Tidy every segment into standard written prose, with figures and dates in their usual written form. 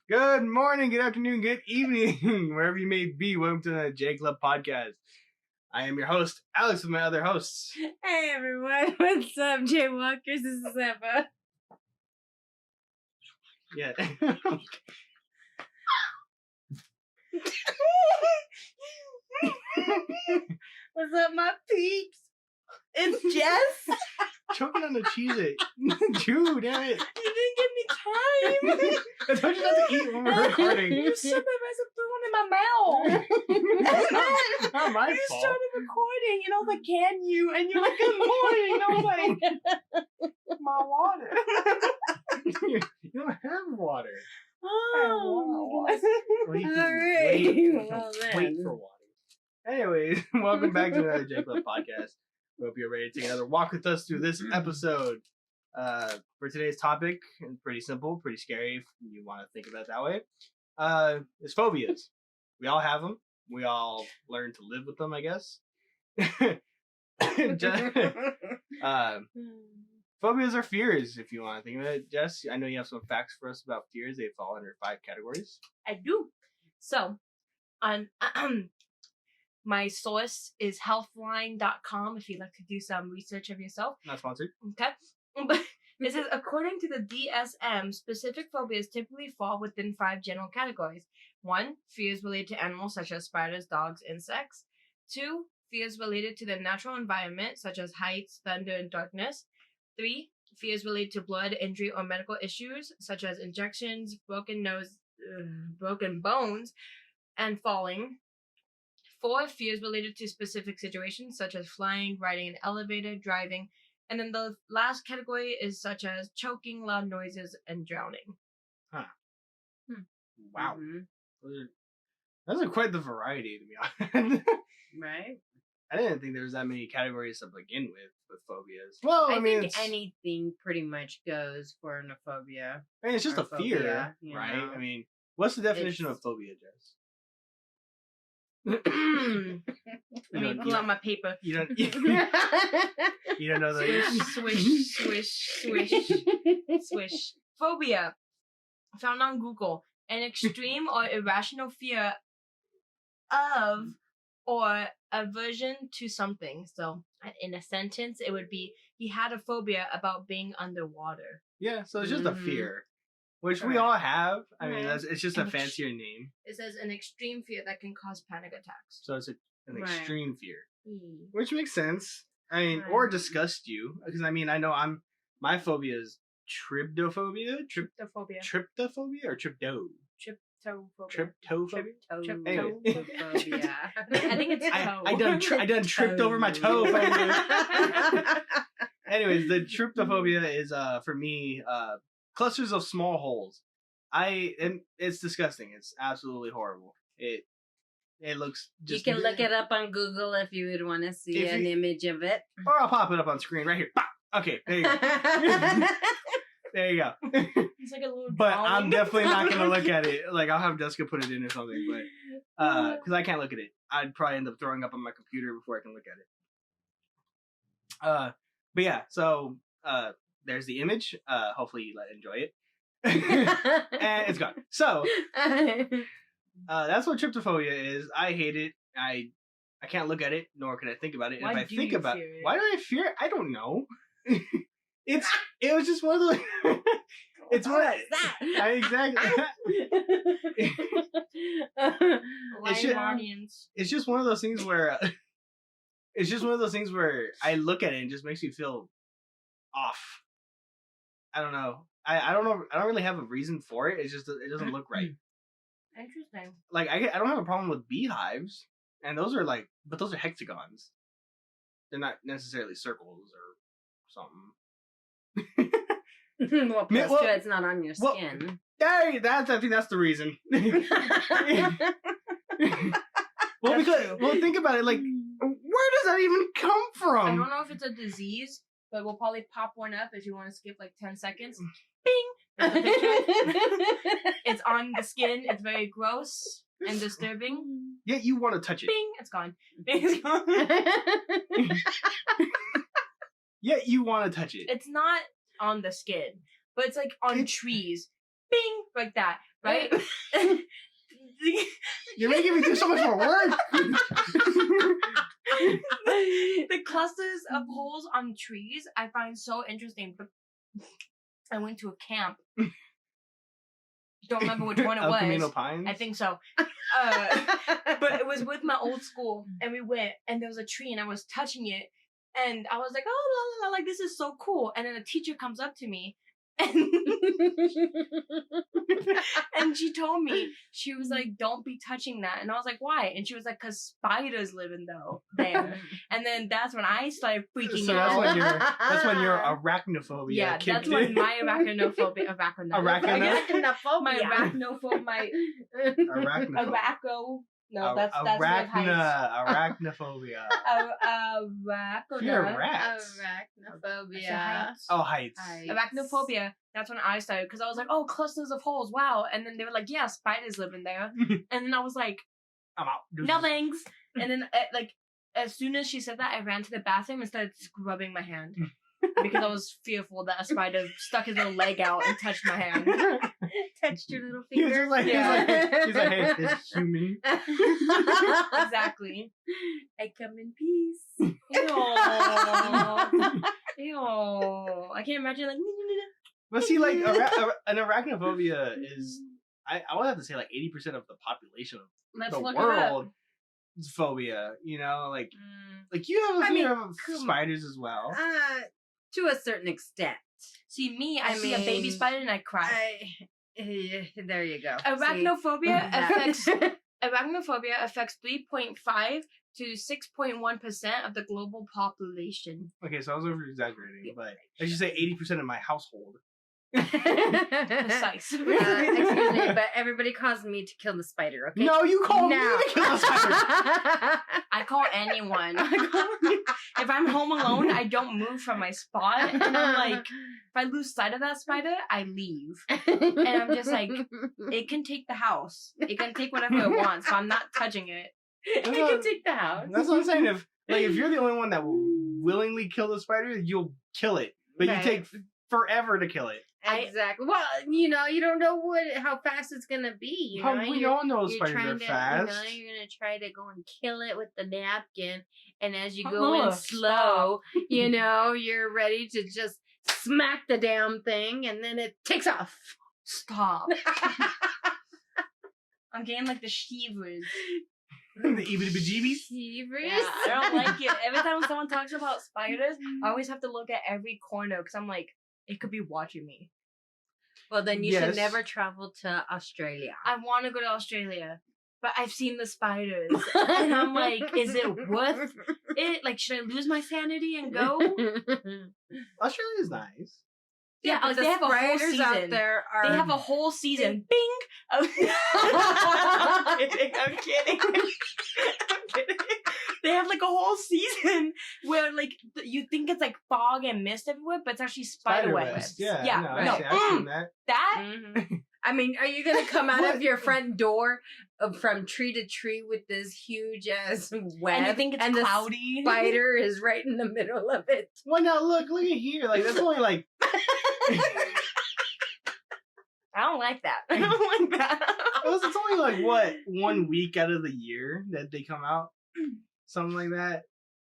Good morning, good afternoon, good evening, wherever you may be. Welcome to the J Club podcast. I am your host, Alex, with my other hosts. Hey everyone, what's up, JAE-Walkers? This is Eva. Yeah. What's up, my peeps? It's Jess. Choking on the Cheez-It. Dude, damn it. You didn't give me time. I told you not to eat when we're recording. You should have put one in my mouth. It's not my You fault. started recording, and I was like, "Can you?" And you're like, "Good morning." And I was like, "My water." You don't have water. Oh my goodness. Well, you All can right. Well, wait then. for water. Anyways, welcome back to another J Club podcast. We hope you're ready to take another walk with us through this episode. For today's topic, it's pretty simple, pretty scary if you want to think about it that way. It's phobias. We all have them. We all learn to live with them, I guess. Phobias are fears, if you want to think of it. Jess, I know you have some facts for us about fears. They fall under 5 categories. I do. So, on my source is healthline.com if you'd like to do some research of yourself. Not sponsored. Okay. But it says, according to the DSM, specific phobias typically fall within 5 general categories. 1, fears related to animals such as spiders, dogs, insects. 2, fears related to the natural environment such as heights, thunder, and darkness. 3, fears related to blood, injury, or medical issues such as injections, broken bones, and falling. 4, fears related to specific situations such as flying, riding an elevator, driving. And then the last category is such as choking, loud noises, and drowning. Huh. Wow. Mm-hmm. Those are quite the variety, to be honest. Right? I didn't think there was that many categories to begin with phobias. Well, I mean, think anything pretty much goes for a phobia. I mean, it's just or a phobia, fear, you right? know? I mean, what's the definition of phobia, Jess? Let me pull out my paper. You don't. You don't know the. Swish, swish, swish, swish. Phobia, found on Google, an extreme or irrational fear of or aversion to something. So, in a sentence, it would be, he had a phobia about being underwater. Yeah, so it's just a Mhm. fear, which we Correct. all have. I mean, Right. it's just a fancier name. It says an extreme fear that can cause panic attacks. So it's an Right. extreme fear, Mm. which makes sense. I mean, or Right. disgust you, because I mean, I know my phobia is tryptophobia, Tryptophobia. tryptophobia, or trypto. Tryptophobia. Tryptophobia. Anyway. Tryptophobia. I think it's I done tripped over my toe. Anyways, the tryptophobia is for me clusters of small holes. And it's disgusting. It's absolutely horrible. It looks You just. can look it up on Google if you would want to see If an you- image of it. Or I'll pop it up on screen right here. Bah! Okay, there you go. There you go. It's like a little But drawing. I'm definitely not gonna look at it. Like, I'll have Jessica put it in or something. But because I can't look at it, I'd probably end up throwing up on my computer before I can look at it. But yeah, so there's the image. Hopefully you enjoy it. And it's gone. So that's what tryptophobia is. I hate it. I can't look at it, nor can I think about it. And Why if I do think you about fear it? why do I fear it? I don't know. It was just one of those. It's What what is that? exactly. Lion should- guardians. It's just one of those things where. It's just one of those things where I look at it and it just makes me feel off. I don't know. I don't know. I don't really have a reason for it. It's just it doesn't look right. Interesting. Like I don't have a problem with beehives, and those are but those are hexagons. They're not necessarily circles or something. Well, plus Well- two, it's not on your well- skin. Hey, I think that's the reason. Well, That's true. think about it. Like, where does that even come I from? don't know if it's a disease, but we'll probably pop one up if you want to skip like 10 seconds. Bing! There's a picture. It's on the skin. It's very gross and disturbing. Yet you want to touch it. Bing! It's gone. Bing! It's gone. Yet you want to touch it. It's not on the skin, but it's like on It's- trees. Bing! Like that. right? You're making me do so much more work. The clusters of holes on trees I find so interesting. But I went to a camp. Don't remember which one it El was. Camino Pines? I think so. But it was with my old school, and we went, and there was a tree, and I was touching it, and I was like, oh, la, la, la, like, this is so cool. And then a teacher comes up to me, and, and she told me, she was like, don't be touching that. And I was like, why? And she was like, because spiders live in there. And then that's when I started freaking So out. that's when your arachnophobia Yeah, kicked that's when in. my arachnophobia, my arachnophobia, my Arachnophobia. no, that's with heights. Arachnophobia. Fear of rats. Arachnophobia. Oh, heights. Arachnophobia. That's when I started, because I was like, oh, clusters of holes, wow. And then they were like, yeah, spiders live in there. And then I was like, I'm out. no thanks. And then as soon as she said that, I ran to the bathroom and started scrubbing my hand. Because I was fearful that a spider stuck his little leg out and touched my hand. Touched your little He was finger. just like, he's like, hey, it's human. Exactly. I come in peace. Ew. I can't imagine, like... But see, like, an arachnophobia is, I would have to say, like, 80% of the population of Let's the look world is phobia, you know? Like you have a fear of spiders as well. To a certain extent. See, me, I see a baby spider and I cry. There you go. Arachnophobia affects 3.5 to 6.1% of the global population. Okay, so I was over exaggerating, but I should say 80% of my household. Precise. Excuse me, but everybody calls me to kill the spider, okay? No, you call me to kill the spider. I call anyone. If I'm home alone, I don't move from my spot. And I'm like, if I lose sight of that spider, I leave. And I'm just like, it can take the house. It can take whatever it wants, so I'm not touching it. It can take the house. That's what I'm saying. If you're the only one that will willingly kill the spider, you'll kill it. But you take forever to kill it. Exactly. Well, you don't know how fast it's gonna be. We all know spiders are fast. You're gonna try to go and kill it with the napkin, and as you go in slow, you're ready to just smack the damn thing, and then it takes off. Stop. I'm getting like the shivers. The ebity-bejeebies? Shivers? Yeah, I don't like it. Every time someone talks about spiders, I always have to look at every corner because I'm like, it could be watching me. Well, then you should never travel to Australia. I want to go to Australia, but I've seen the spiders. And I'm like, is it worth it? Like, should I lose my sanity and go? Australia's nice. Yeah, like they have a whole season. Out there are... They have a whole season. Bing! I'm kidding. They have like a whole season where like you think it's like fog and mist everywhere, but it's actually spider webs. Yeah. No, I've seen that. Mm-hmm. I mean, are you gonna come out of your front door from tree to tree with this huge ass web? And you think it's cloudy? The spider is right in the middle of it. Well, now look at here. Like that's only like. I don't like that. I don't like that. It's only like what 1 week out of the year that they come out, something like that.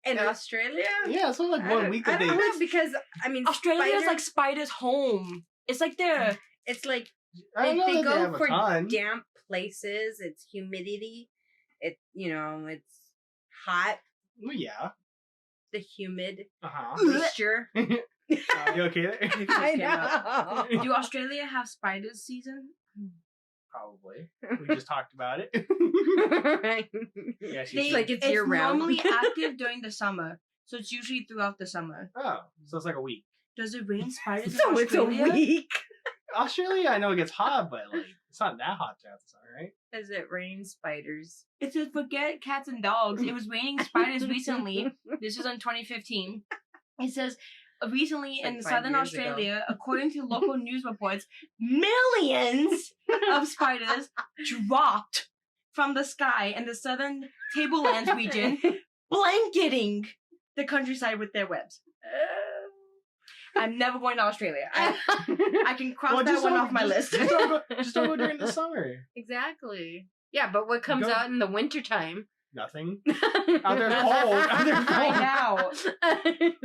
In Australia? Yeah, it's only like 1 week that I don't know because I mean Australia's like spiders' home. It's like they're. It's like they go for damp places. It's humidity. It's hot. Well, yeah. The humid moisture. You okay there? I know. Do Australia have spiders season? Probably. We just talked about it. Yeah, it's year round. Normally active during the summer, so it's usually throughout the summer. Oh, so it's like a week. Does it rain spiders in So Australia? it's a week. Australia, I know it gets hot, but like it's not that hot throughout the summer, right? Does it rain spiders? It says forget cats and dogs. It was raining spiders recently. This was in 2015. It says recently in southern Australia, according to local news reports, millions of spiders dropped from the sky in the southern tablelands region, blanketing the countryside with their webs. I'm never going to Australia. I can cross that one off my list. Just don't go during the summer. Exactly. Yeah, but what comes out in the wintertime? Nothing. Out there's cold. Out there's I cold.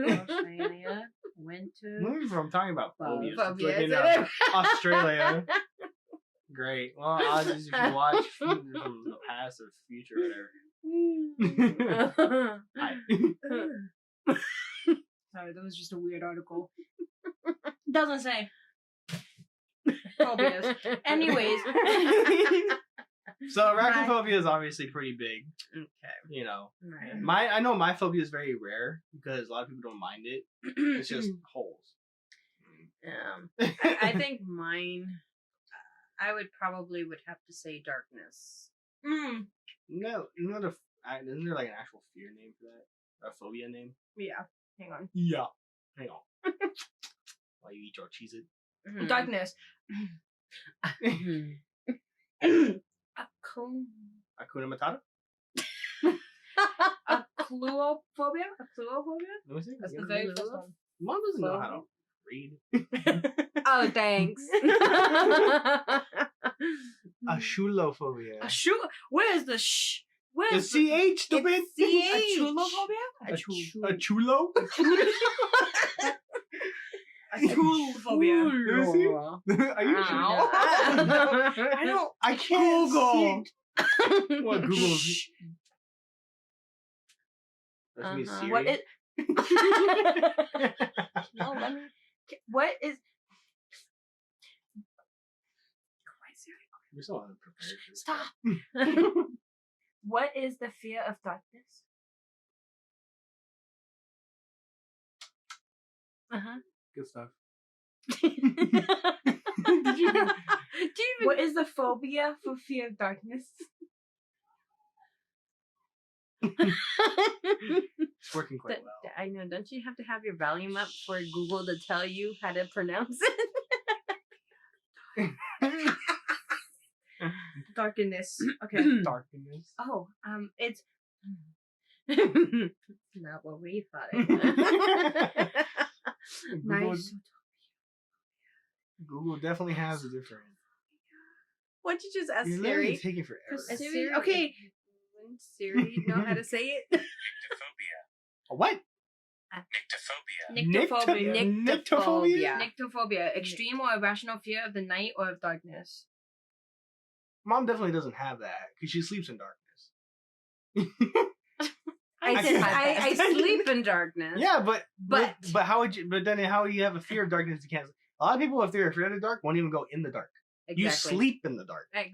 know. Australia, winter. Movies I'm talking about phobias. Phobias. In Australia. Great. Well, odds if you watch from the past or future or whatever. Hi. Sorry, that was just a weird article. Doesn't say. Phobias. Anyways. So arachnophobia is obviously pretty big. Okay. You know. Right. I know my phobia is very rare because a lot of people don't mind it. It's just holes. I think mine, I would have to say darkness. No, isn't there like an actual fear name for that? A phobia name? Yeah. Hang on. Yeah. Hang on. While you eat your Cheez-It. Mhm. Darkness. Hakuna Matata? A cluophobia? Let me see. That's the very first one. Mom doesn't know how to read. Oh, thanks. A shulophobia. Where is the sh? Where The is the CH, stupid! A chulophobia? A chulo? A chulophobia. Are you sure? I don't. I can't Google. see. What Google? That's me Siri. What is? No, let me. What is? You're so unprepared. Stop. What is the fear of darkness? Good stuff. What is the phobia for fear of darkness? It's working quite well. I know. Don't you have to have your volume up for Google to tell you how to pronounce it? Darkness. Okay. Darkness. Oh, it's Not what we thought it was. nice. Google definitely has a different. Why don't you just ask You're literally Siri? taking forever. Siri, Okay. Wouldn't Siri know how to say it? A what? Nyctophobia. Nyctophobia? Nyctophobia. Extreme or irrational fear of the night or of darkness. Mom definitely doesn't have that because she sleeps in darkness. I sleep in darkness. Yeah, but But how would you? But then how would you have a fear of darkness? You can't. A lot of people, if they're afraid of the dark, won't even go in the dark. exactly. You sleep in the dark. I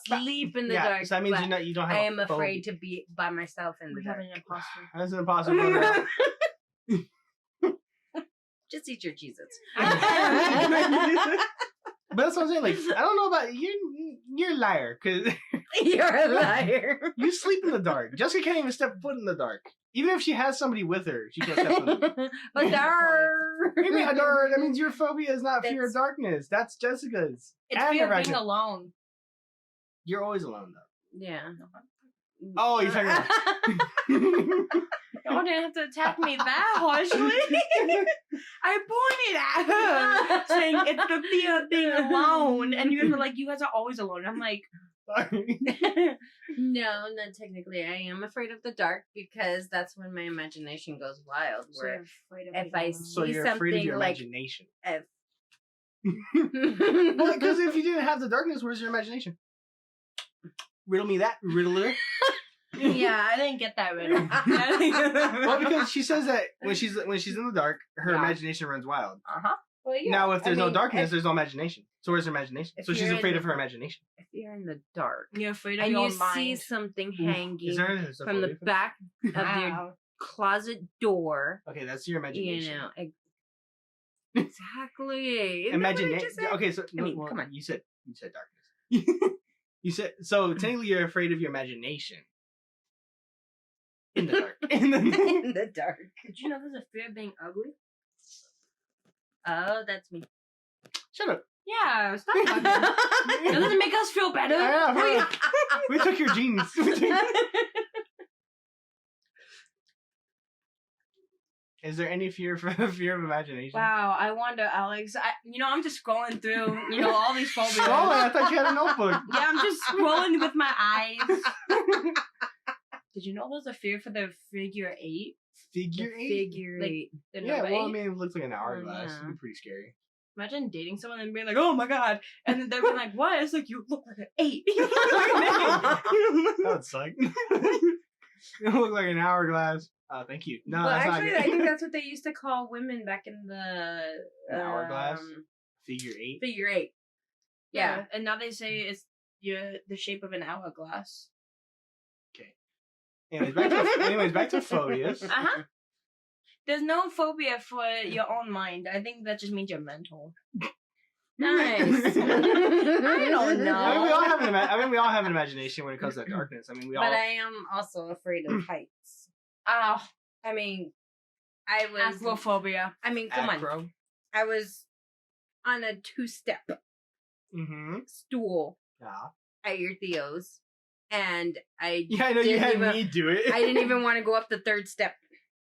sleep in the dark. So that means but you don't have. I a am phobia. afraid to be by myself in the We have dark. an imposter. That's an impossible. Just eat your Cheez-Its. But that's what I'm saying. Like, I don't know about you. You're a liar because You're a liar. you sleep in the dark. Jessica can't even step foot in the dark. Even if she has somebody with her, she can't step in the dark. Hadar. Maybe Hadar, that means your phobia is not fear of That's- darkness. That's Jessica's. It's And fear of being irrational. alone. You're always alone though. Yeah. Oh, you're talking about. Y'all didn't have to attack me that harshly. I pointed at her, saying it's the fear of being alone, and you guys were like, "You guys are always alone." I'm like, Sorry. No, not technically. I am afraid of the dark because that's when my imagination goes wild. so Where you're afraid of if being I alone. So see you're afraid of something your like imagination. if Well, because if you didn't have the darkness, where's your imagination? Riddle me that, riddler. Yeah, I didn't get that riddle. Well, because she says that when she's in the dark, her Yeah. imagination runs wild. well, yeah, Now, if there's I no mean, darkness, there's no imagination. So where's her imagination? if So she's you're afraid in- of her imagination. if you're in the dark You're afraid of and your you see mind. something Ooh, hanging is there a from the phobia for that? back of your Wow. closet door, Okay, that's your you imagination. know, exactly. Isn't that what I Imagination. just said? Okay, so I mean, well, come on. You said darkness. You said so. Technically, you're afraid of your imagination. In the dark. In the In the dark. Did you know there's a fear of being ugly? Oh, that's me. Shut up. Yeah, stop talking. That doesn't make us feel better. Yeah, we took your genes. Is there any fear of imagination? Wow, I wonder, Alex. I'm just scrolling through, all these phobias. Scrolling? I thought you had a notebook. Yeah, I'm just scrolling with my eyes. Did you know there's a fear for the figure 8? Figure 8? Figure Like, 8. the Yeah, number well, I 8? mean, it looks like an hourglass. yeah. It'd be pretty scary. Imagine dating someone and being like, oh my god. And then they're being like, what? It's like, you look like an 8. That would suck. It look like an hourglass. Thank you. No, Well, that's actually, not I good. think that's what they used to call women back in the An hourglass? Figure 8? Figure 8. Yeah. And now they say it's the shape of an hourglass. Okay. Anyways, back to phobias. Uh-huh. There's no phobia for your own mind. I think that just means you're mental. Nice. I don't know. I mean, we all have an imagination when it comes to darkness. I mean, we all. But I am also afraid of heights. Oh, I mean, I was. acrophobia. I mean, come on. Acro. I was on a 2-step Mm-hmm. stool Yeah. at your Theo's, and I Yeah, I know you didn't had even, me do it. I didn't even want to go up the 3rd step.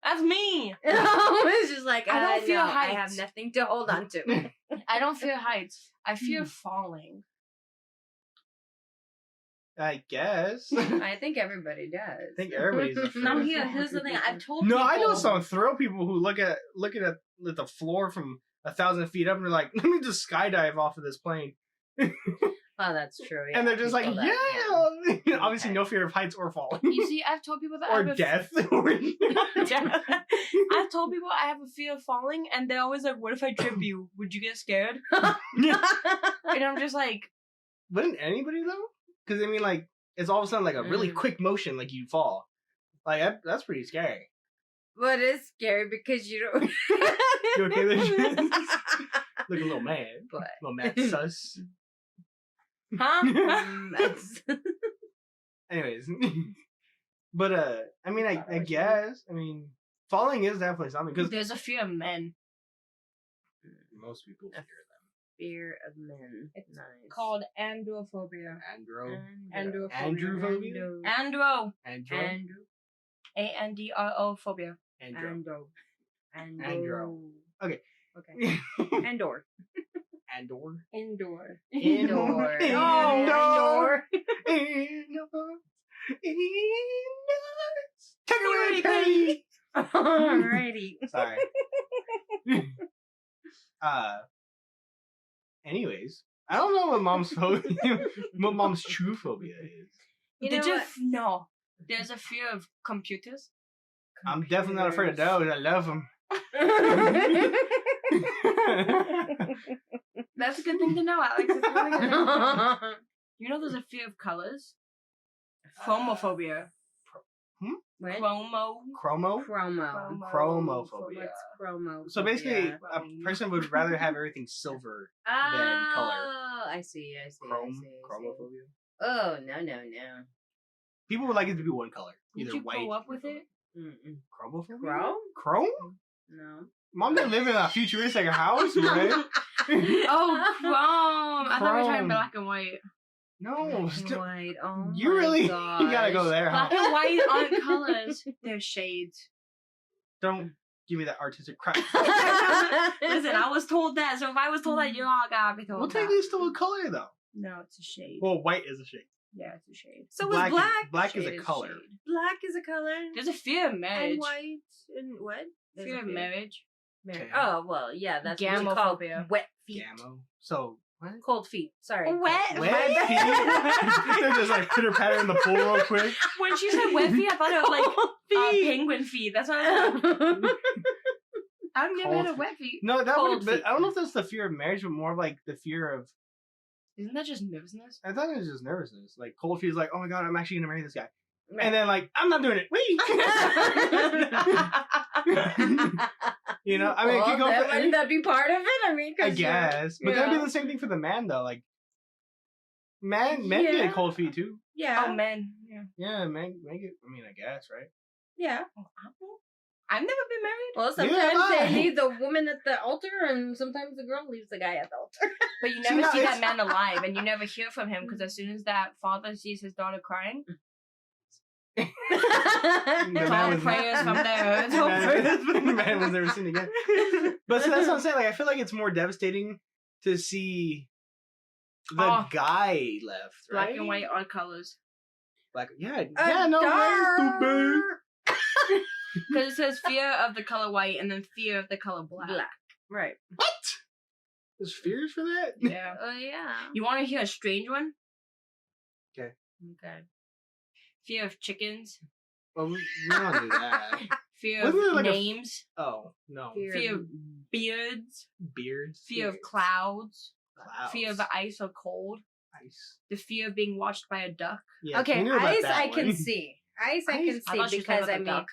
That's me. It's just like I don't feel no, I heights. have nothing to hold on to. I don't fear heights. I fear falling. I guess. I think everybody does. I think everybody's afraid. Now here's the thing. I've told No, people. I know some thrill people who look at the floor from 1,000 feet up and they're like, let me just skydive off of this plane. Oh, that's true. Yeah. And they're just like, People yeah. that- Obviously, Okay. no fear of heights or falling. You see, I've told people that I Or have death. I've told people I have a fear of falling, and they're always like, "What if I trip you? Would you get scared?" And I'm just like, Wouldn't anybody though? Because I mean, like, it's all of a sudden like a really Mm. quick motion, like you fall. Like that's pretty scary. But it's scary because you don't. You okay there? Look a little mad. But A little mad sus. "Huh?" that's- Anyways, but I mean, I guess I mean, falling is definitely something because There's a fear of men most people fear fear of men. It's Nice. called androphobia. them. Andro. Androphobia? Andro. Andro. Andro phobia. Andro. Andro. Okay. Okay. Andor. Andor. Indoor. Indoor. Indoor. Indoor. Take it away, Penny. Alrighty. Sorry. Anyways, I don't know what mom's phobia, what mom's true phobia is. You Did know you what? no? There's a fear of computers. I'm definitely not afraid of dogs. I love them. That's a good thing to know, Alex. It's really good. You know, there's a fear of colors. Chromophobia. What? Chromo. Chromo? Chromo. Chromophobia. What's chromo? So basically, a person would rather have everything silver than color. Oh, I see. Chromophobia. Oh, no. People would like it to be one color, Did either you white. grow up with it? Mm-mm. Chromophobia. Chrome? Chrome? No. Mom didn't live in a futuristic house, right? Oh, chrome. I thought we were talking Chrome. black and white. No, Black and still, white. Oh, you my really you gosh. gotta go there. Huh? Black and white aren't colors. They're shades. Don't give me that artistic crap. Listen, I was told that, so if I was told that, you all gotta be told Well, that. technically, it's still a color though. No, it's a shade. Well, white is a shade. Yeah, it's a shade. So Black was is- black. black is a Shade color. shade. Black is a color. There's a fear of marriage. And white and what? There's Fear a of marriage. Okay. Oh well, yeah, that's what we call Gamophobia. wet feet. Gamma. So what? Cold feet. Sorry. Wet? Wet My feet? bad. They're just like pitter patter in the pool real quick. When she said wet feet, I thought it was like Cold feet. penguin feet. That's what I was like. I've never Cold had a feet. wet feet. No, that Cold would. But feet. I don't know if that's the fear of marriage, but more of like the fear of. Isn't that just nervousness? I thought it was just nervousness. Like cold feet is like, oh my god, I'm actually gonna marry this guy, and then like, I'm not doing it. You know, I mean, it could go for wouldn't that be part of it? I mean, I 'cause you're- guess, but that'd yeah. be the same thing for the man though. Like, men Yeah. get cold feet too. Yeah. Oh, men. Yeah. Yeah, men get. I mean, I guess, right? Yeah. I've never been married. Well, Neither sometimes have I. they leave the woman at the altar, and sometimes the girl leaves the guy at the altar. But you See, never now see it's- that man alive, and you never hear from him because as soon as that father sees his daughter crying, The man Tall was- prayers from there. The man was never seen again. But so that's what I'm saying. Like, I feel like it's more devastating to see the guy left, right? Black and white odd colors. Black, yeah, no, stupid. Because it says fear of the color white and then fear of the color black. Right. What? There's fears for that? Yeah. Oh yeah. You want to hear a strange one? Okay. Okay. Fear of chickens. Well, we don't do that. Fear Wasn't of there like a- names. Oh, no. Fear of beards. Beards. Fear of clouds. Clouds. Fear of ice or cold. Ice. The fear of being watched by a duck. Yeah, Okay, we knew about ice that I can one. see. Ice I Ice? can I thought see she was talking because I about mean. the duck.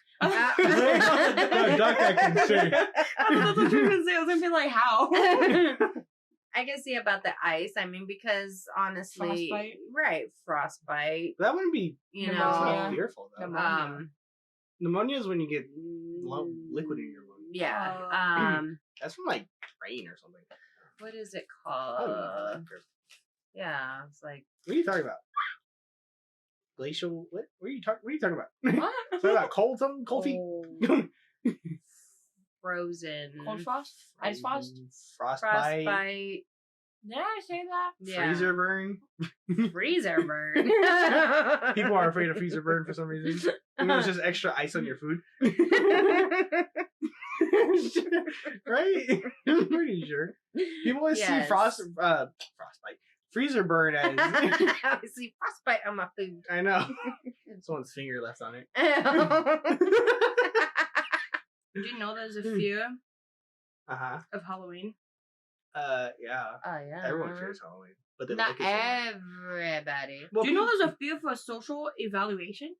No, duck I can see. That's what you were gonna say. I was gonna be like, how? I can see about the ice. I mean, because honestly, Frostbite? right? Frostbite. That wouldn't be You Pneumonia. it's know. not fearful, though. Pneumonia. Pneumonia is when you get liquid in your lung. Yeah. That's from, like, rain or something. What is it I don't know. called? Yeah, it's like What are you talking about? Glacial? What? What are you talking about? What? Talking about cold something? Cold feet? cold, frozen, Cold frost? Ice frost? Frostbite. frostbite. Did I say that? Yeah. Freezer burn. Freezer burn. People are afraid of freezer burn for some reason. You know, it's just extra ice on your food. Right? I'm pretty sure. People always see Yes. frostbite. Freezer burn as I see frostbite on my food. I know. Someone's finger left on it. Did you know there's a fear Uh-huh. of Halloween? Yeah. Oh yeah. Everyone fears Halloween. But they Not like it so much. everybody. Well, Do you know people- there's a fear for social evaluation?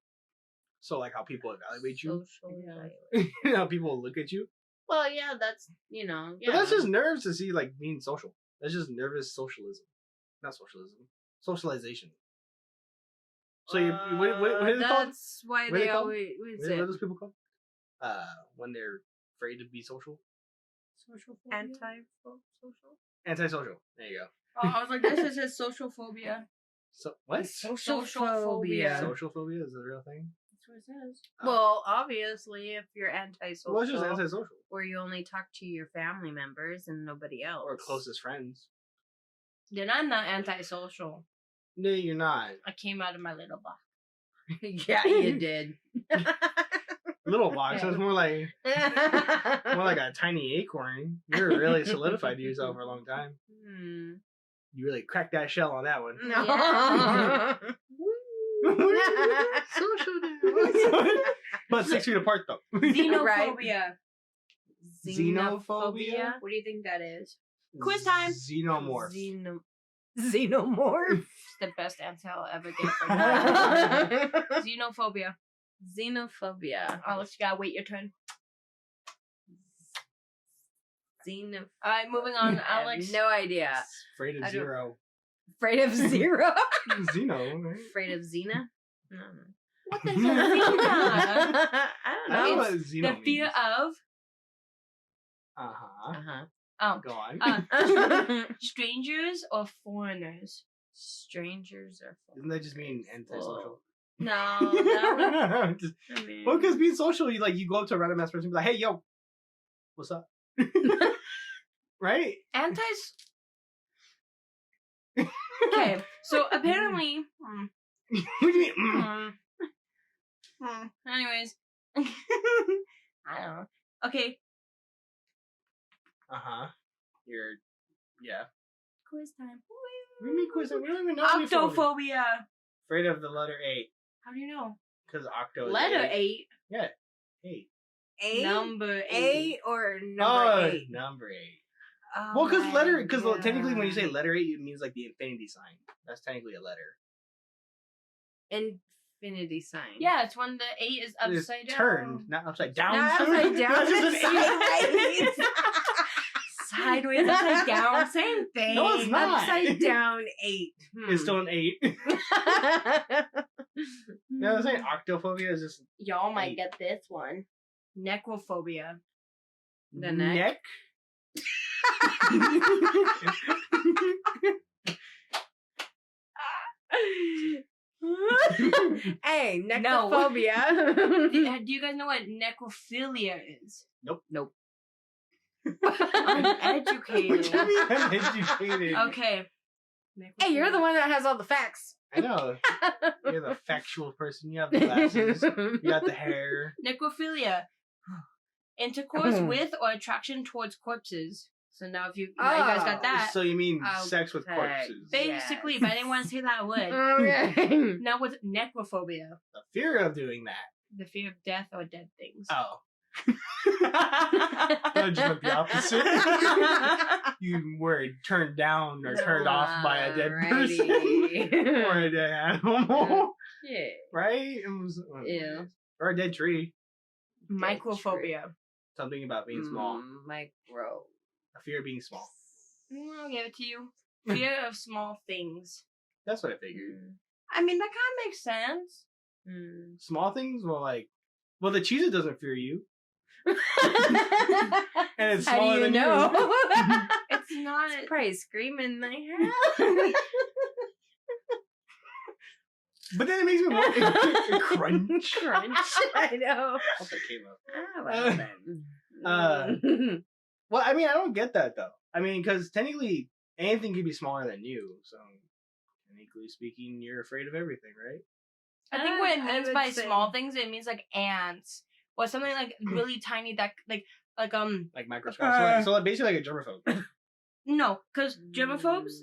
So, like, how people evaluate you? Social evaluation. You know, how people look at you? Well, yeah, that's yeah. But that's just nerves to see, like, being social. That's just nervous socialism. Not socialism. Socialization. So, what is it called? That's why What are they they called? always. What is What are it? those people called? When they're afraid to be social? Social Anti-social. Antisocial. There you go. Oh, I was like, this is his social phobia. So, what? Social phobia. Social phobia is a real thing? That's what it says. Well, obviously, if you're antisocial, Well, it's just antisocial. where you only talk to your family members and nobody else, Or closest friends. Then I'm not antisocial. No, you're not. I came out of my little box. Yeah, you did. Little box. That's more like a tiny acorn. You're really solidified to yourself for a long time. Hmm. You really cracked that shell on that one. No. Social now. But 6 feet apart though. Xenophobia. Xenophobia? What do you think that is? Quiz time. Xenomorph. Xenomorph. It's the best answer I'll ever get for that. Xenophobia. Xenophobia. Alex, you gotta wait your turn. Xenophobia. Alright, moving on. Alex. No idea. Afraid I of don't- zero. Afraid of zero. Xeno, right? Afraid of Xena? No. What the hell is Xena? I I don't don't know know. what Xeno The fear means. of Uh-huh. Go on. Strangers or foreigners. Strangers are. Doesn't that just mean antisocial? No, that Just- I mean, well, because being social, you go up to a random ass person and be like, hey, yo, what's up? Right? antis. Okay, so apparently. What do you mean? Anyways, I don't know. Okay, Uh-huh. Yeah. quiz time. What do you mean quiz? We don't even know any phobia. Octophobia. Afraid of the letter 8. How do you know? Because octo is Letter 8. 8. 8. A, Number 8. A or number 8? Number 8. Oh Well, because my because technically when you say God. letter 8, it means like the infinity sign. That's technically a letter. Infinity sign. Yeah, it's when the 8 is It's upside down. turned, not upside down. Not upside down. That's just an 8. Sideways. Sideways, upside down, same thing. No, it's not. Upside down 8. It's still an 8. You know what I'm saying? Octophobia is just Y'all might 8. get this one. Necrophobia. The neck. Hey, No. necrophobia. Do you guys know what necrophilia is? Nope. Uneducated. What do you mean uneducated? Okay. Hey, you're the one that has all the facts. I know. You're the factual person. You have the glasses. You got the hair. Necrophilia. Intercourse with or attraction towards corpses. So now if you guys got that. So you mean sex with corpses? Basically, Yes. but I didn't want to say that word. Okay. Now what's necrophobia? The fear of doing that. The fear of death or dead things. Oh. No, just went the opposite. You were turned down or turned off by a dead person or a dead animal, Yeah. right? It was, Yeah. or a dead tree. Microphobia. Something about being small. Micro. A fear of being small. I'll give it to you. Fear of small things. That's what I figured. I mean, that kind of makes sense. Small things? Well, the cheese doesn't fear you. And it's How smaller do you than know? It's not. It's probably screaming like hell. But then it makes me want crunch. Crunch. I know. Hope that came up. Well, then. Well, I mean, I don't get that though. I mean, because technically anything can be smaller than you. So, technically speaking, you're afraid of everything, right? I think what it I means would by say- small things, it means like ants or something like really tiny that like Like microscopic. So, like, basically like a germaphobe. no, because germaphobes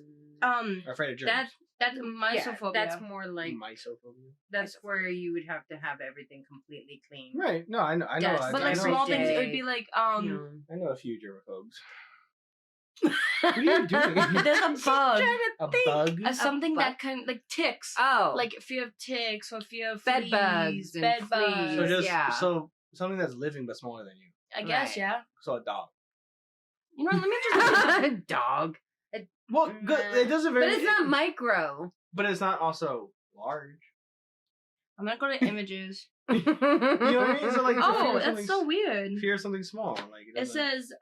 Are afraid of germs. that's mysophobia. That's more like Mysophobia. that's where you would have to have everything completely clean. Right. No, I know. Yes, but I like know, small every things, it day. would be like I know a few germaphobes. What are you doing? there's a bug, A bug? something bug? that kind like ticks. Oh, Like fear of ticks or fear of Bed fleas, bugs and bed bugs. fleas. So just yeah. so something that's living but smaller than you. I guess, Right. yeah. So a dog. You know, let me just. dog. Well, good. It doesn't very. But it's not micro. But it's not also large. I'm not going to images. You know what I mean? So like, the fear Oh, of that's something- so weird. Fear of something small. Like It says,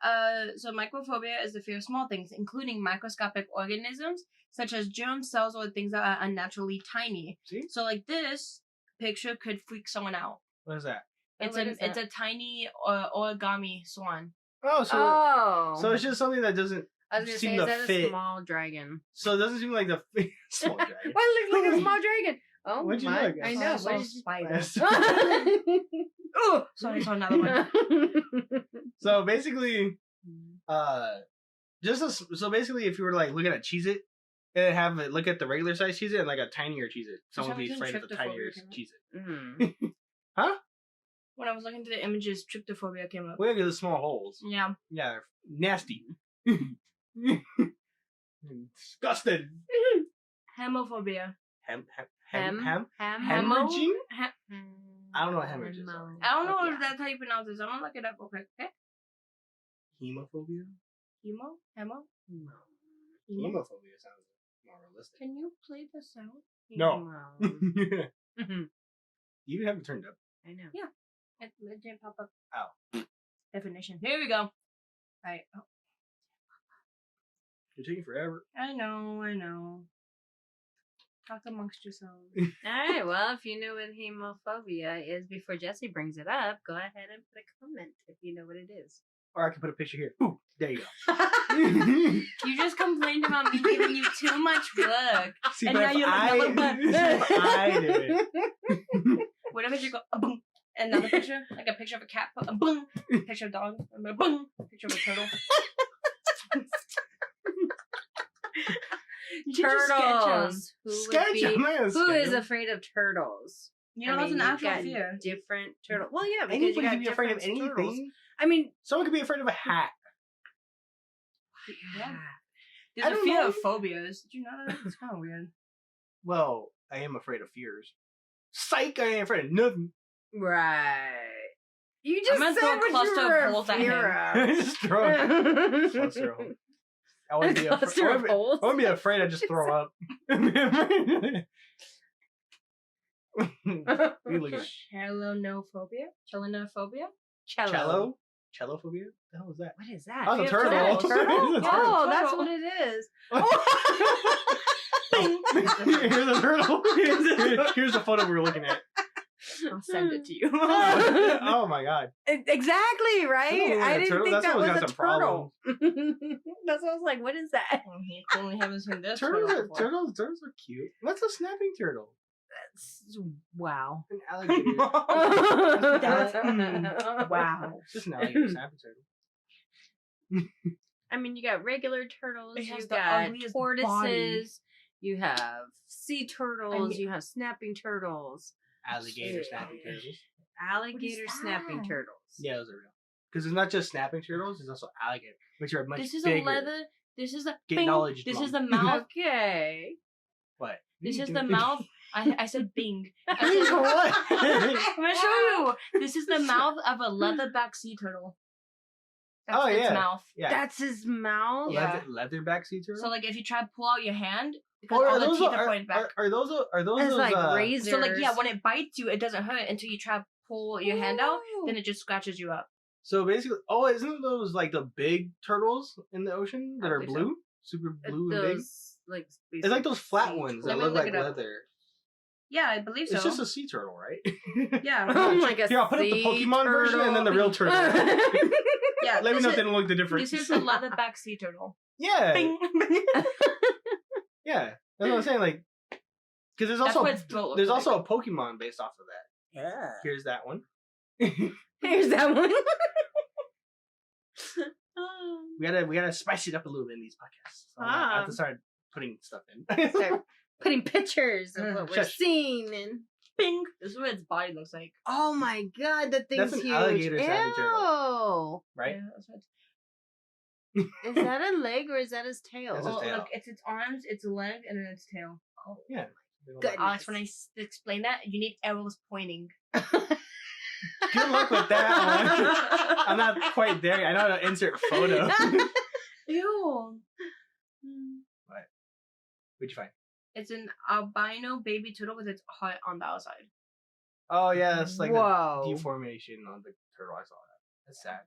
so microphobia is the fear of small things, including microscopic organisms, such as germ cells or things that are unnaturally tiny. See, So, like, this picture could freak someone out. what is that? It's What is it's that? a tiny origami swan. Oh, so Oh. so it's just something that doesn't. I was gonna seem say, to is that fit. a small dragon? So it doesn't seem like the small dragon. Well, it looks like a small dragon. Oh What'd you my! look? I I know. saw What a did you... spider. That's- Oh, sorry, I saw another one. So basically, so basically, if you were like looking at Cheez-It and have it look at the regular size Cheez-It and like a tinier Cheez-It, someone would be Someone afraid of the tryptophobia tinier came up. Cheez-It. Mhm. When I was looking to the images, tryptophobia came up. We look at the small holes. Yeah. Yeah, they're nasty. Disgusting. Hemophobia. Hemorrhaging? I don't know what hemorrhages Hemo. are. I don't know Yeah. if that's how you pronounce it. So I'm gonna look it up real quick. Okay. Hemophobia? Hemo. Hemophobia sounds more realistic. Can you play the sound? No. Mhm. You even have it turned up. I know. It didn't pop up. Oh. Definition. Here we go. Alright. Oh, You're taking forever. I know. Talk amongst yourselves. All right. Well, if you know what hemophobia is before Jesse brings it up, go ahead and put a comment if you know what it is. Or I can put a picture here. Ooh, there you go. You just complained about me giving you too much work. See, And but now if you're like, I, "No, if I did it. What if you go, boom, another picture, like a picture of a cat, a boom, picture of a dog, a boom, picture of a turtle. You should just sketch 'em. Turtles. Who would Sketch be? 'em, yeah, Who sketch is 'em. afraid of turtles? You know, I that's mean, an you've actual got fear. Different turtle. Well, yeah, because Anybody you got can be afraid of different anything. turtles. I mean, Someone could be afraid of a hat. Yeah. I There's a don't fear know. of phobias. Did you know that? It's kind of weird. Well, I am afraid of fears. Psych, I ain't afraid of nothing. right. You just gonna said throw a what cluster you of were holes at fear him. of. Just throw it. Cluster of holes. I wouldn't be Cluster of afraid. holes. I wouldn't be afraid. I'd just throw up. You look at Chelonophobia? Chelonophobia? cello. Cellophobia? The hell is that? What is that? Oh, the Fear of turtle. turtles. Turtle? It's a Oh, turtle. that's what it is. Here's a turtle. Here's the photo we're looking at. I'll send it to you. Oh my god. Exactly, right? Oh, I didn't turtle? think That that was someone's a got some turtle. That's what I was like, what is that? He only haven't seen this. Turtles are, before. turtles are cute. What's a snapping turtle? Wow. An alligator. Wow. Just an alligator snapping turtle. I mean, you got regular turtles, It has you the got ugliest tortoises, body. you have sea turtles, you have snapping turtles, Alligator snapping turtles. alligator snapping that? turtles. Yeah, those are real. Because it's not just snapping turtles, there's also alligator, which are much This is bigger. a leather. This is a. Get Bing. knowledge, This Mom. is the mouth. Okay. What? This You is do- the mouth. I said Bing. Bing for what? I'm gonna show you. This is the mouth of a leatherback sea turtle. That's Oh, its yeah. mouth. Yeah. That's his mouth? Yeah. Leatherback sea turtle? So like if you try to pull out your hand, because Oh, all are the those teeth are pointed back. are those It's those like razors. So like yeah, when it bites you, it doesn't hurt until you try to pull your hand out. Then it just scratches you up. So basically, isn't those like the big turtles in the ocean that I are believe blue, super blue and big? Those, like, It's like those flat ones that Let me look look like it up. leather. Yeah, I believe so. It's just a sea turtle, right? Yeah. Oh my god. Here, I'll put up the Pokemon version and then the real turtle. Yeah. Let me this know if is- they don't look the difference. This is a leatherback sea turtle. Yeah, Bing. yeah. That's what I'm saying. Like, because there's That's also what its throat looks there's like. also a Pokemon based off of that. Yeah. Here's that one. Here's that one. We gotta spice it up a little bit in these podcasts. So I have to start putting stuff in. Start putting pictures of what we're Shush. seeing and Bing. This is what its body looks like. oh my god, that thing's That's an huge. alligator snapping Ew. Right? Yeah, that's what it's. Is that a leg or is that his tail? That's his Well, tail. look, it's its arms, its leg, and then its tail. Oh. Yeah. Good. Alex, when I explain that, you need arrows pointing. Good luck with that one. I'm not quite there. I know how to insert photo. Ew. What'd you find? It's an albino baby turtle with its heart on the outside. Oh yeah, that's like Whoa. the deformation on the turtle. I saw that. That's sad.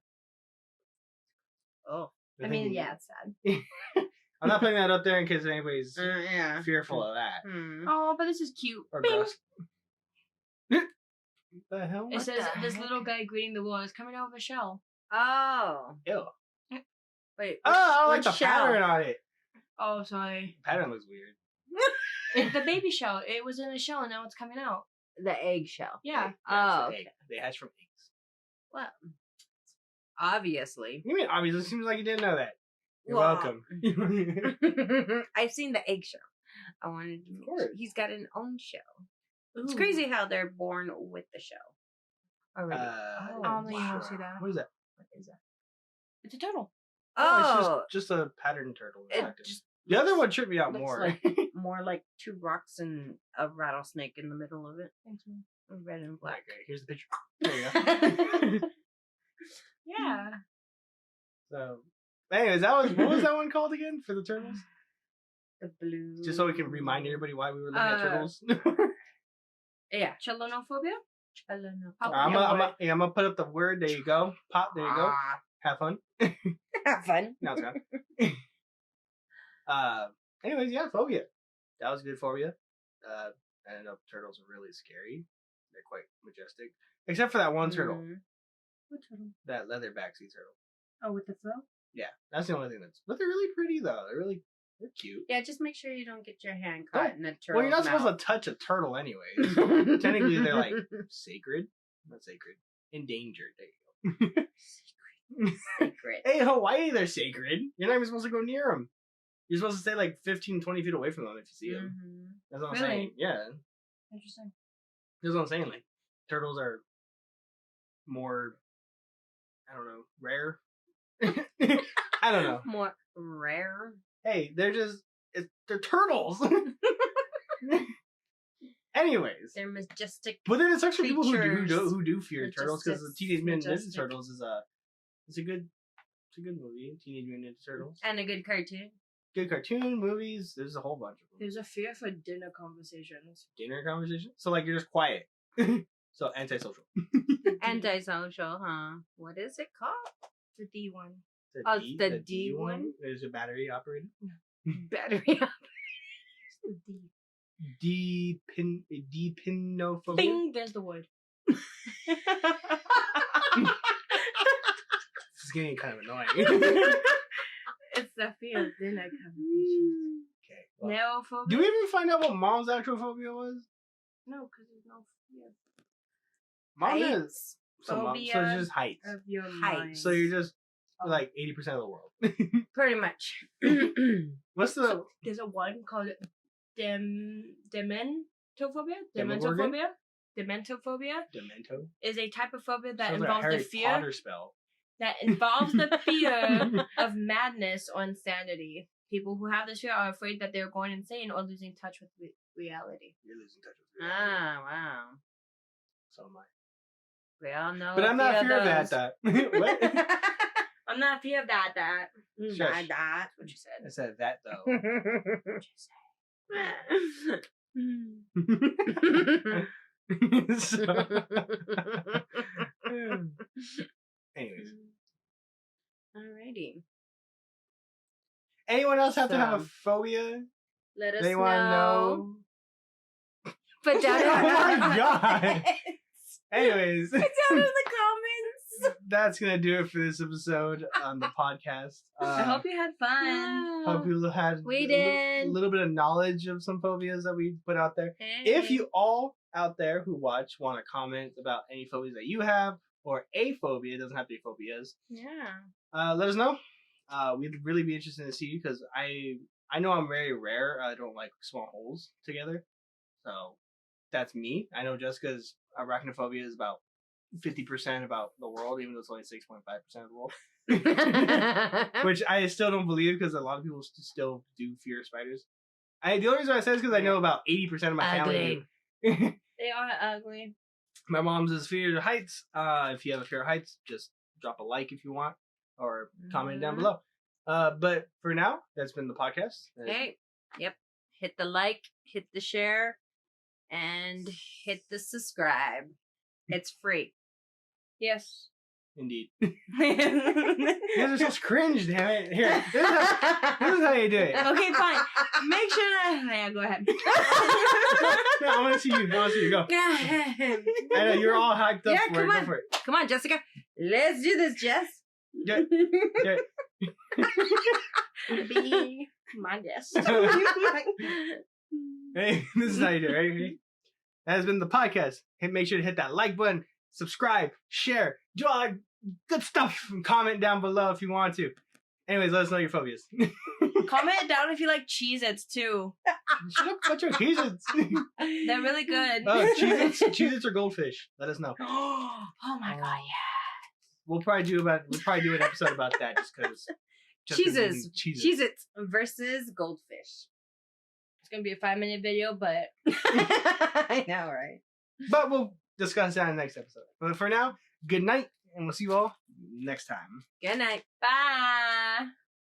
Oh. The I thing- mean, yeah, it's sad. I'm not putting that up there in case anybody's Yeah. fearful of that. Hmm. Oh, but this is cute. Or Bing. ghost. The hell? It What says the this heck? little guy greeting the world is coming out of a shell. Oh. Ew. Wait. Oh, I like which the shell? pattern on it. Oh, sorry. Pattern looks weird. It's the baby shell. It was in a shell and now it's coming out. The eggshell. Yeah. Oh, It's the egg. They hatch from eggs. Well, obviously. You mean obviously? It seems like you didn't know that. You're Well, welcome. I've seen the eggshell. I wanted to mention. course. He's got an own shell. It's Ooh. crazy how they're born with the shell already. I don't think you will see that. What is that? What is that? It's a turtle. Oh, it's just a pattern turtle. it effective. just The other one tripped me out looks more. like more like two rocks and a rattlesnake in the middle of it. Thanks, man. Red and black. Okay, here's the picture. There you go. Yeah. So, anyways, what was that one called again for the turtles? The blue. Just so we can remind everybody why we were looking at turtles. Yeah. Chelonophobia? I'm gonna put up the word. There you go. Pop. There you go. Ah, Have fun. have fun. Now it's gone. Anyways, yeah, phobia. That was a good phobia. I know turtles are really scary. They're quite majestic, except for that one turtle, Mm. What turtle? that leatherback sea turtle. Oh, with the throat? Yeah, that's the only thing but they're really pretty though. They're cute. Yeah, just make sure you don't get your hand caught in a turtle. Well, you're not supposed to touch a turtle anyways. Technically, they're like sacred. Not sacred. Endangered. There you go. secret. Hey, Hawaii, they're sacred. You're not even supposed to go near them. You're supposed to stay like 15, 20 feet away from them if you see them. Mhm. That's what I'm Really? saying. Yeah, Interesting. that's what I'm saying. Like, turtles are more, I don't know, rare. I don't know. More rare. Hey, they're turtles. Anyways, They're majestic. but then it's actually people creatures. who do fear They're turtles because the just Teenage Mutant Ninja majestic. Turtles is it's a good movie. Teenage Mutant Ninja Turtles, And a good cartoon. good cartoon movies. There's a whole bunch of them. There's a fear for dinner conversations. Dinner conversation. So like you're just quiet. So antisocial. Antisocial, huh? What is it called? The D one. Oh, it's the D one? Is it battery operated? Battery. Depinophobia. Bing, there's the word. This is getting kind of annoying. It's the fear of dinner conversation. Okay. Well, Neophobia? do we ever find out what Mom's actual phobia was? No, because there's no fear. Mom has Heights. so Phobia it's just heights. Of your Height. mind. So you're just like 80% of the world. Pretty much. What's the There's a one called dementophobia. Demogorgon? Dementophobia Demento? is a type of phobia that Sounds like a involves the Harry fear Potter spell. that involves the fear of madness or insanity. People who have this fear are afraid that they're going insane or losing touch with reality. You're losing touch with reality. Wow. So am I. We all know. But I'm not fear of those. that. What? I'm not fear of that. Shush. That's what you said. I said that though. So- anyways, Alrighty. anyone else have to have a So- phobia? Let us They want to know. Put down in Oh the my comments. God. Anyways, Put down in the comments. that's gonna do it for this episode on the podcast. I hope you had fun. hope you had We a did. little bit of knowledge of some phobias that we put out there. Hey. If you all out there who watch want to comment about any phobias that you have or a phobia, it doesn't have to be phobias, let us know. We'd really be interested to see you because I know I'm very rare. I don't like small holes together. So that's me. I know Jessica's arachnophobia is about 50% about the world, even though it's only 6.5% of the world. Which I still don't believe because a lot of people still do fear spiders. The only reason I say is because I know about 80% of my family do. They are ugly. My mom's is fear of heights. If you have a fear of heights, just drop a like if you want or comment down below. But for now, that's been the podcast. Okay. Yep. Hit the like, hit the share, and hit the subscribe. It's free. Yes. Indeed. You guys are so cringe, damn it. Here, this is how you do it. Okay, fine. Make sure that. Yeah, go ahead. No, I want to see you. I want to see you. Go. I know you're all hyped up Yeah, for it. come Go on. for it. Come on, Jessica. Let's do this, Jess. Yeah. Yeah. Be my guest. Hey, this is how you do it. Ready? That has been the podcast. Make sure to hit that like button, subscribe, share, do all that good stuff, and comment down below if you want to. Anyways, let us know your phobias. Comment it down if you like Cheez-Its too. Shut up about your Cheez-Its. They're really good. Oh, Cheez-Its or goldfish. Let us know. Oh my god, yeah. We'll probably do an episode about that just because. Cheez-Its versus goldfish. It's gonna be a 5-minute video, but I know, right? But we'll discuss that in the next episode. But for now, good night, and we'll see you all next time. Good night. bye.